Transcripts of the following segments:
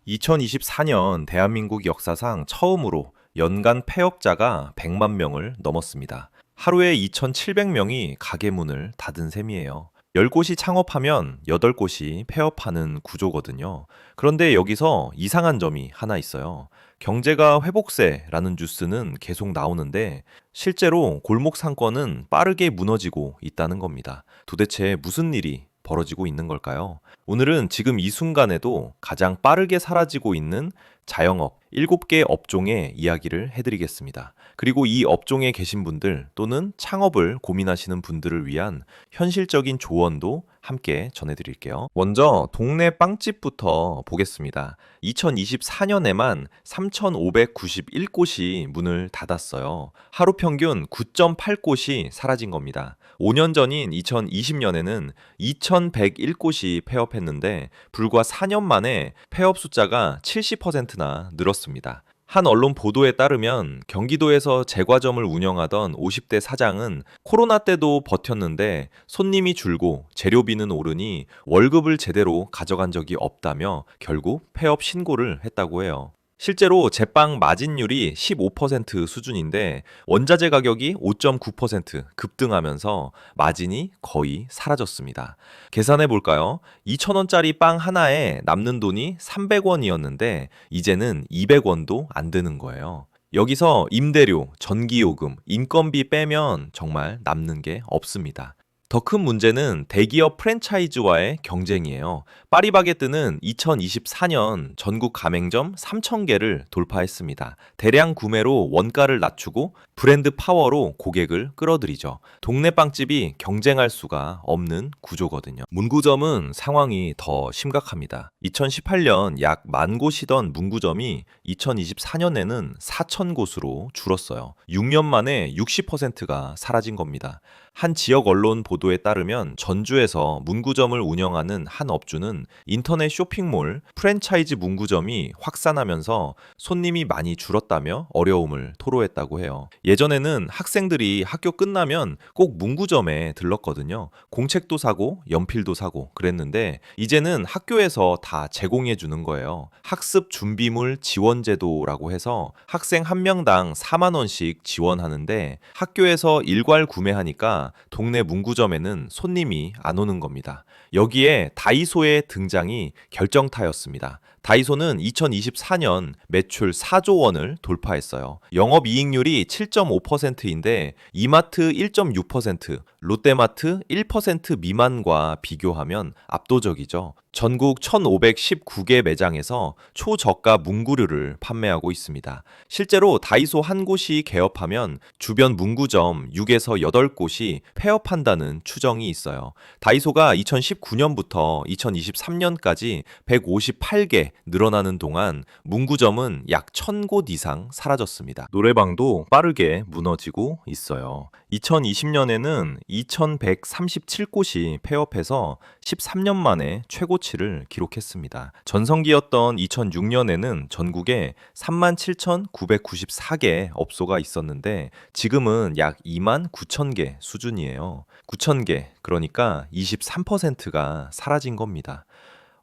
2024년 대한민국 역사상 처음으로 연간 폐업자가 100만 명을 넘었습니다. 하루에 2,700명이 가게 문을 닫은 셈이에요. 10곳이 창업하면 8곳이 폐업하는 구조거든요. 그런데 여기서 이상한 점이 하나 있어요. 경제가 회복세라는 뉴스는 계속 나오는데 실제로 골목 상권은 빠르게 무너지고 있다는 겁니다. 도대체 무슨 일이 벌어지고 있는 걸까요? 오늘은 지금 이 순간에도 가장 빠르게 사라지고 있는 자영업 7개 업종의 이야기를 해드리겠습니다. 그리고 이 업종에 계신 분들 또는 창업을 고민하시는 분들을 위한 현실적인 조언도 함께 전해드릴게요. 먼저 동네 빵집부터 보겠습니다. 2024년에만 3,591곳이 문을 닫았어요. 하루 평균 9.8곳이 사라진 겁니다. 5년 전인 2020년에는 2,101곳이 폐업했는데 불과 4년 만에 폐업 숫자가 70%나 늘었습니다. 한 언론 보도에 따르면 경기도에서 제과점을 운영하던 50대 사장은 코로나 때도 버텼는데 손님이 줄고 재료비는 오르니 월급을 제대로 가져간 적이 없다며 결국 폐업 신고를 했다고 해요. 실제로 제빵 마진율이 15% 수준인데 원자재 가격이 5.9% 급등하면서 마진이 거의 사라졌습니다. 계산해 볼까요? 2,000원짜리 빵 하나에 남는 돈이 300원이었는데 이제는 200원도 안 되는 거예요. 여기서 임대료, 전기요금, 인건비 빼면 정말 남는 게 없습니다. 더 큰 문제는 대기업 프랜차이즈와의 경쟁이에요. 파리바게뜨는 2024년 전국 가맹점 3,000개를 돌파했습니다. 대량 구매로 원가를 낮추고 브랜드 파워로 고객을 끌어들이죠. 동네 빵집이 경쟁할 수가 없는 구조거든요. 문구점은 상황이 더 심각합니다. 2018년 약 10,000곳이던 문구점이 2024년에는 4,000곳으로 줄었어요. 6년 만에 60%가 사라진 겁니다. 한 지역 언론 보도에 따르면 전주에서 문구점을 운영하는 한 업주는 인터넷 쇼핑몰 프랜차이즈 문구점이 확산하면서 손님이 많이 줄었다며 어려움을 토로했다고 해요. 예전에는 학생들이 학교 끝나면 꼭 문구점에 들렀거든요. 공책도 사고 연필도 사고 그랬는데 이제는 학교에서 다 제공해 주는 거예요. 학습 준비물 지원 제도라고 해서 학생 한 명당 4만 원씩 지원하는데 학교에서 일괄 구매하니까 동네 문구점에는 손님이 안 오는 겁니다. 여기에 다이소의 등장이 결정타였습니다. 다이소는 2024년 매출 4조 원을 돌파했어요. 영업이익률이 7.5%인데 이마트 1.6%, 롯데마트 1% 미만과 비교하면 압도적이죠. 전국 1,519개 매장에서 초저가 문구류를 판매하고 있습니다. 실제로 다이소 한 곳이 개업하면 주변 문구점 6에서 8곳이 폐업한다는 추정이 있어요. 다이소가 2019년부터 2023년까지 158개 늘어나는 동안 문구점은 약 1,000곳 이상 사라졌습니다. 노래방도 빠르게 무너지고 있어요. 2020년에는 2,137곳이 폐업해서 13년 만에 최고치를 기록했습니다. 전성기였던 2006년에는 전국에 37,994개 업소가 있었는데 지금은 약 29,000개 수준이에요. 9,000개, 그러니까 23%가 사라진 겁니다.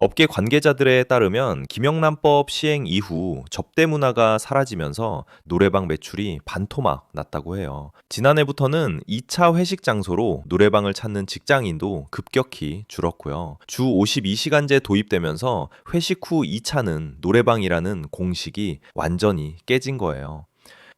업계 관계자들에 따르면 김영란법 시행 이후 접대 문화가 사라지면서 노래방 매출이 반토막 났다고 해요. 지난해부터는 2차 회식 장소로 노래방을 찾는 직장인도 급격히 줄었고요. 주 52시간제 도입되면서 회식 후 2차는 노래방이라는 공식이 완전히 깨진 거예요.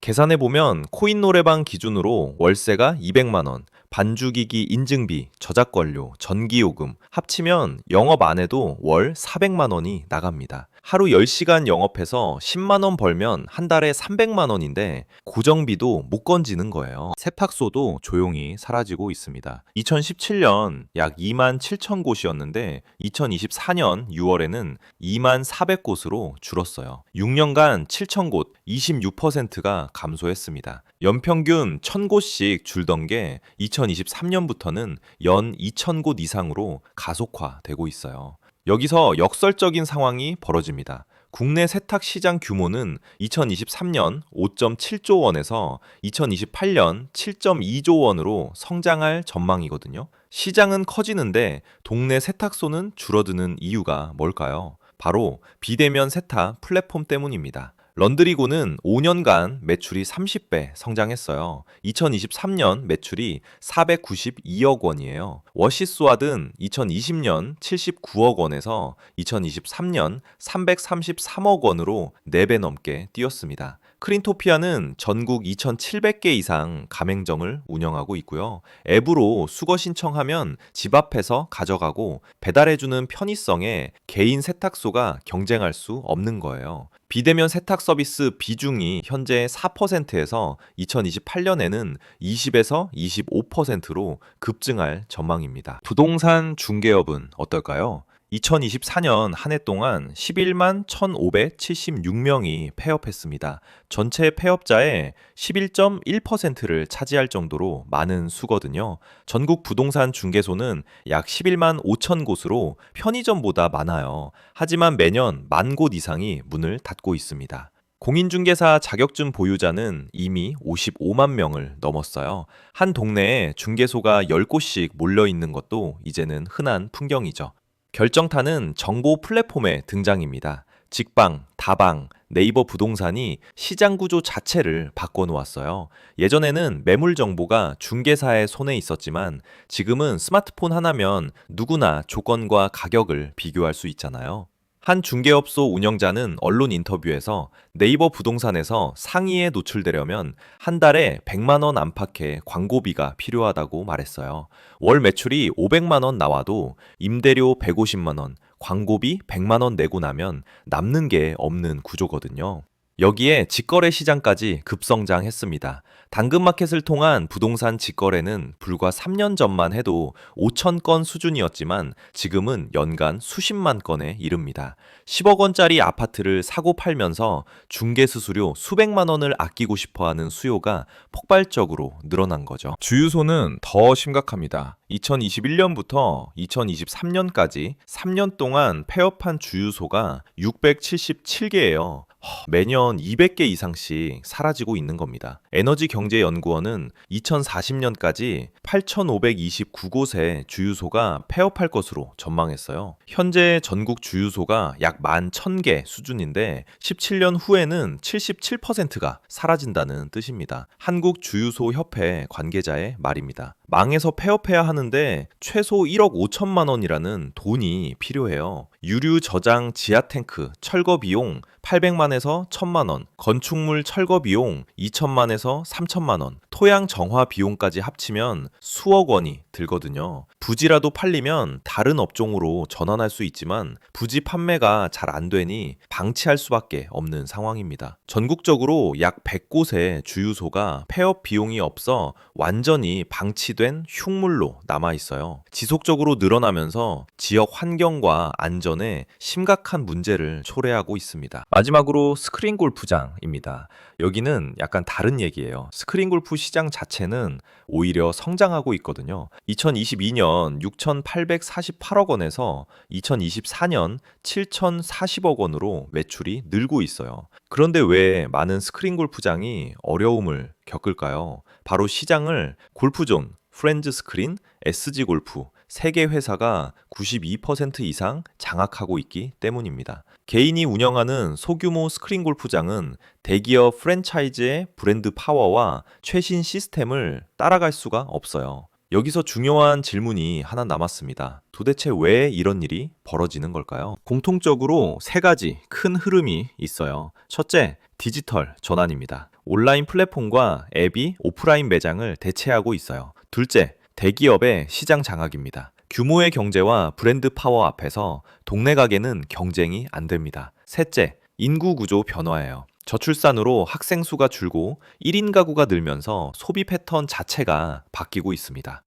계산해보면 코인 노래방 기준으로 월세가 200만 원, 반주기기 인증비, 저작권료, 전기요금 합치면 영업 안 해도 월 400만 원이 나갑니다. 하루 10시간 영업해서 10만 원 벌면 한 달에 300만 원인데 고정비도 못 건지는 거예요. 세탁소도 조용히 사라지고 있습니다. 2017년 약 2만 7천 곳이었는데 2024년 6월에는 2만 400곳으로 줄었어요. 6년간 7천 곳, 26%가 감소했습니다. 연평균 1,000곳씩 줄던 게 2023년부터는 연 2,000곳 이상으로 가속화되고 있어요. 여기서 역설적인 상황이 벌어집니다. 국내 세탁 시장 규모는 2023년 5.7조 원에서 2028년 7.2조 원으로 성장할 전망이거든요. 시장은 커지는데 동네 세탁소는 줄어드는 이유가 뭘까요? 바로 비대면 세탁 플랫폼 때문입니다. 런드리고는 5년간 매출이 30배 성장했어요. 2023년 매출이 492억 원이에요. 워시스왑은 2020년 79억 원에서 2023년 333억 원으로 4배 넘게 뛰었습니다. 크린토피아는 전국 2,700개 이상 가맹점을 운영하고 있고요. 앱으로 수거 신청하면 집 앞에서 가져가고 배달해주는 편의성에 개인 세탁소가 경쟁할 수 없는 거예요. 비대면 세탁 서비스 비중이 현재 4%에서 2028년에는 20에서 25%로 급증할 전망입니다. 부동산 중개업은 어떨까요? 2024년 한 해 동안 11만 1,576명이 폐업했습니다. 전체 폐업자의 11.1%를 차지할 정도로 많은 수거든요. 전국 부동산 중개소는 약 11만 5천 곳으로 편의점보다 많아요. 하지만 매년 1만 곳 이상이 문을 닫고 있습니다. 공인중개사 자격증 보유자는 이미 55만 명을 넘었어요. 한 동네에 중개소가 10곳씩 몰려 있는 것도 이제는 흔한 풍경이죠. 결정타는 정보 플랫폼의 등장입니다. 직방, 다방, 네이버 부동산이 시장 구조 자체를 바꿔놓았어요. 예전에는 매물 정보가 중개사의 손에 있었지만 지금은 스마트폰 하나면 누구나 조건과 가격을 비교할 수 있잖아요. 한 중개업소 운영자는 언론 인터뷰에서 네이버 부동산에서 상위에 노출되려면 한 달에 100만 원 안팎의 광고비가 필요하다고 말했어요. 월 매출이 500만 원 나와도 임대료 150만 원, 광고비 100만 원 내고 나면 남는 게 없는 구조거든요. 여기에 직거래 시장까지 급성장했습니다. 당근마켓을 통한 부동산 직거래는 불과 3년 전만 해도 5천 건 수준이었지만 지금은 연간 수십만 건에 이릅니다. 10억 원짜리 아파트를 사고 팔면서 중개 수수료 수백만 원을 아끼고 싶어하는 수요가 폭발적으로 늘어난 거죠. 주유소는 더 심각합니다. 2021년부터 2023년까지 3년 동안 폐업한 주유소가 677개예요. 매년 200개 이상씩 사라지고 있는 겁니다. 에너지경제연구원은 2040년까지 8,529곳의 주유소가 폐업할 것으로 전망했어요. 현재 전국 주유소가 약 11,000개 수준인데 17년 후에는 77%가 사라진다는 뜻입니다. 한국주유소협회 관계자의 말입니다. 망해서 폐업해야 하는데 최소 1억 5천만 원이라는 돈이 필요해요. 유류 저장 지하 탱크 철거 비용 800만에서 1,000만 원, 건축물 철거 비용 2천만에서 3천만 원, 토양 정화 비용까지 합치면 수억 원이 들거든요. 부지라도 팔리면 다른 업종으로 전환할 수 있지만 부지 판매가 잘 안 되니 방치할 수밖에 없는 상황입니다. 전국적으로 약 100곳의 주유소가 폐업 비용이 없어 완전히 방치된 흉물로 남아 있어요. 지속적으로 늘어나면서 지역 환경과 안전에 심각한 문제를 초래하고 있습니다. 마지막으로 스크린 골프장입니다. 여기는 약간 다른 얘기예요. 스크린 골프 시장 자체는 오히려 성장하고 있거든요. 2022년 6,848억 원에서 2024년 7,040억 원으로 매출이 늘고 있어요. 그런데 왜 많은 스크린 골프장이 어려움을 겪을까요? 바로 시장을 골프존, 프렌즈 스크린, SG 골프 3개 회사가 92% 이상 장악하고 있기 때문입니다. 개인이 운영하는 소규모 스크린 골프장은 대기업 프랜차이즈의 브랜드 파워와 최신 시스템을 따라갈 수가 없어요. 여기서 중요한 질문이 하나 남았습니다. 도대체 왜 이런 일이 벌어지는 걸까요? 공통적으로 3가지 큰 흐름이 있어요. 첫째, 디지털 전환입니다. 온라인 플랫폼과 앱이 오프라인 매장을 대체하고 있어요. 둘째, 대기업의 시장 장악입니다. 규모의 경제와 브랜드 파워 앞에서 동네 가게는 경쟁이 안 됩니다. 셋째, 인구 구조 변화예요. 저출산으로 학생 수가 줄고 1인 가구가 늘면서 소비 패턴 자체가 바뀌고 있습니다.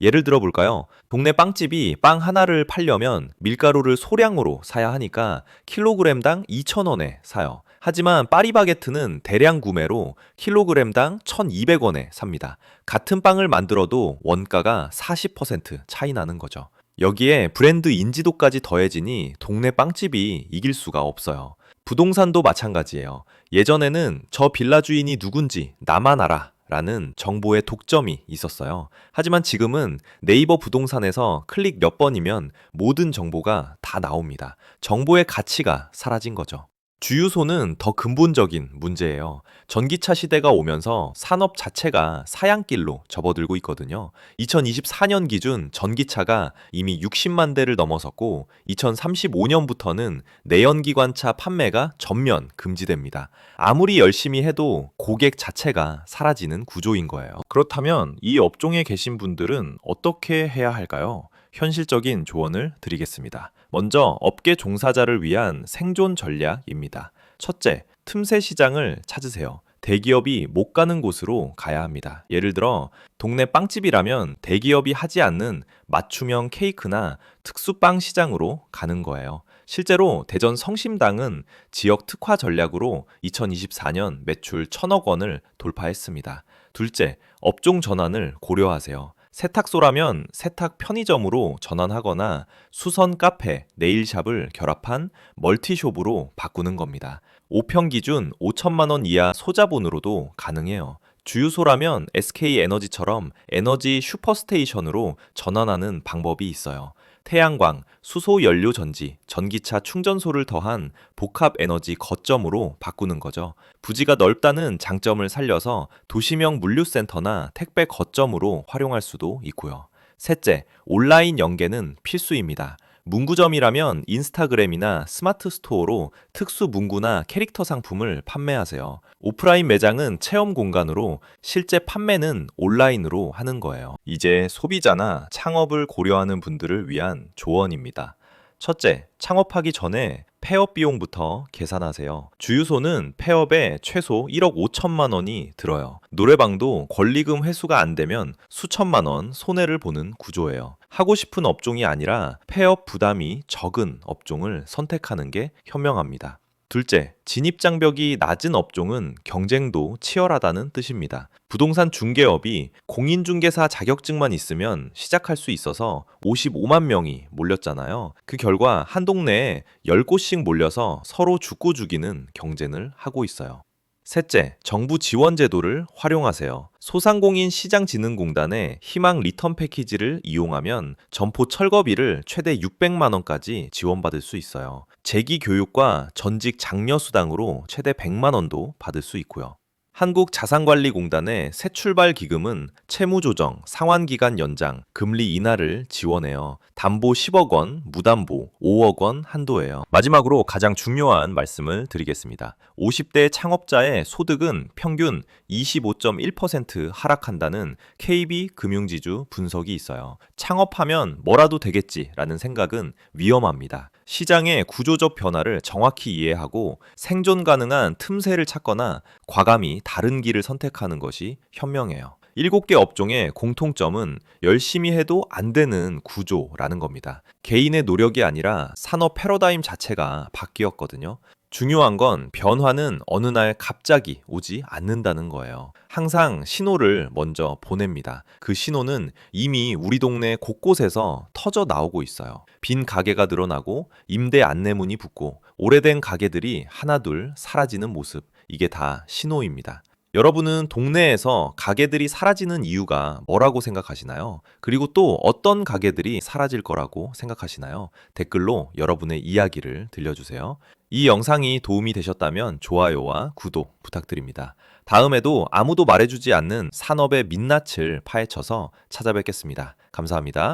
예를 들어 볼까요? 동네 빵집이 빵 하나를 팔려면 밀가루를 소량으로 사야 하니까 킬로그램당 2,000원에 사요. 하지만 파리바게트는 대량 구매로 킬로그램당 1,200원에 삽니다. 같은 빵을 만들어도 원가가 40% 차이 나는 거죠. 여기에 브랜드 인지도까지 더해지니 동네 빵집이 이길 수가 없어요. 부동산도 마찬가지예요. 예전에는 저 빌라 주인이 누군지 나만 알아 라는 정보의 독점이 있었어요. 하지만 지금은 네이버 부동산에서 클릭 몇 번이면 모든 정보가 다 나옵니다. 정보의 가치가 사라진 거죠. 주유소는 더 근본적인 문제예요. 전기차 시대가 오면서 산업 자체가 사양길로 접어들고 있거든요. 2024년 기준 전기차가 이미 60만 대를 넘어섰고 2035년부터는 내연기관차 판매가 전면 금지됩니다. 아무리 열심히 해도 고객 자체가 사라지는 구조인 거예요. 그렇다면 이 업종에 계신 분들은 어떻게 해야 할까요? 현실적인 조언을 드리겠습니다. 먼저 업계 종사자를 위한 생존 전략입니다. 첫째, 틈새 시장을 찾으세요. 대기업이 못 가는 곳으로 가야 합니다. 예를 들어 동네 빵집이라면 대기업이 하지 않는 맞춤형 케이크나 특수빵 시장으로 가는 거예요. 실제로 대전 성심당은 지역 특화 전략으로 2024년 매출 1,000억 원을 돌파했습니다. 둘째, 업종 전환을 고려하세요. 세탁소라면 세탁 편의점으로 전환하거나 수선 카페, 네일샵을 결합한 멀티숍으로 바꾸는 겁니다. 5평 기준 5천만 원 이하 소자본으로도 가능해요. 주유소라면 SK에너지처럼 에너지 슈퍼스테이션으로 전환하는 방법이 있어요. 태양광, 수소 연료 전지, 전기차 충전소를 더한 복합 에너지 거점으로 바꾸는 거죠. 부지가 넓다는 장점을 살려서 도시명 물류센터나 택배 거점으로 활용할 수도 있고요. 셋째, 온라인 연계는 필수입니다. 문구점이라면 인스타그램이나 스마트 스토어로 특수 문구나 캐릭터 상품을 판매하세요. 오프라인 매장은 체험 공간으로 실제 판매는 온라인으로 하는 거예요. 이제 소비자나 창업을 고려하는 분들을 위한 조언입니다. 첫째, 창업하기 전에 폐업 비용부터 계산하세요. 주유소는 폐업에 최소 1억 5천만 원이 들어요. 노래방도 권리금 회수가 안 되면 수천만 원 손해를 보는 구조예요. 하고 싶은 업종이 아니라 폐업 부담이 적은 업종을 선택하는 게 현명합니다. 둘째, 진입장벽이 낮은 업종은 경쟁도 치열하다는 뜻입니다. 부동산 중개업이 공인중개사 자격증만 있으면 시작할 수 있어서 55만 명이 몰렸잖아요. 그 결과 한 동네에 10곳씩 몰려서 서로 죽고 죽이는 경쟁을 하고 있어요. 셋째, 정부 지원 제도를 활용하세요. 소상공인 시장진흥공단의 희망 리턴 패키지를 이용하면 점포 철거비를 최대 600만 원까지 지원받을 수 있어요. 재기 교육과 전직 장려 수당으로 최대 100만 원도 받을 수 있고요. 한국자산관리공단의 새출발 기금은 채무조정, 상환기간 연장, 금리 인하를 지원해요. 담보 10억 원, 무담보 5억 원 한도예요. 마지막으로 가장 중요한 말씀을 드리겠습니다. 50대 창업자의 소득은 평균 25.1% 하락한다는 KB금융지주 분석이 있어요. 창업하면 뭐라도 되겠지라는 생각은 위험합니다. 시장의 구조적 변화를 정확히 이해하고 생존 가능한 틈새를 찾거나 과감히 다른 길을 선택하는 것이 현명해요. 7개 업종의 공통점은 열심히 해도 안 되는 구조라는 겁니다. 개인의 노력이 아니라 산업 패러다임 자체가 바뀌었거든요. 중요한 건 변화는 어느 날 갑자기 오지 않는다는 거예요. 항상 신호를 먼저 보냅니다. 그 신호는 이미 우리 동네 곳곳에서 터져 나오고 있어요. 빈 가게가 늘어나고 임대 안내문이 붙고 오래된 가게들이 하나둘 사라지는 모습. 이게 다 신호입니다. 여러분은 동네에서 가게들이 사라지는 이유가 뭐라고 생각하시나요? 그리고 또 어떤 가게들이 사라질 거라고 생각하시나요? 댓글로 여러분의 이야기를 들려주세요. 이 영상이 도움이 되셨다면 좋아요와 구독 부탁드립니다. 다음에도 아무도 말해주지 않는 산업의 민낯을 파헤쳐서 찾아뵙겠습니다. 감사합니다.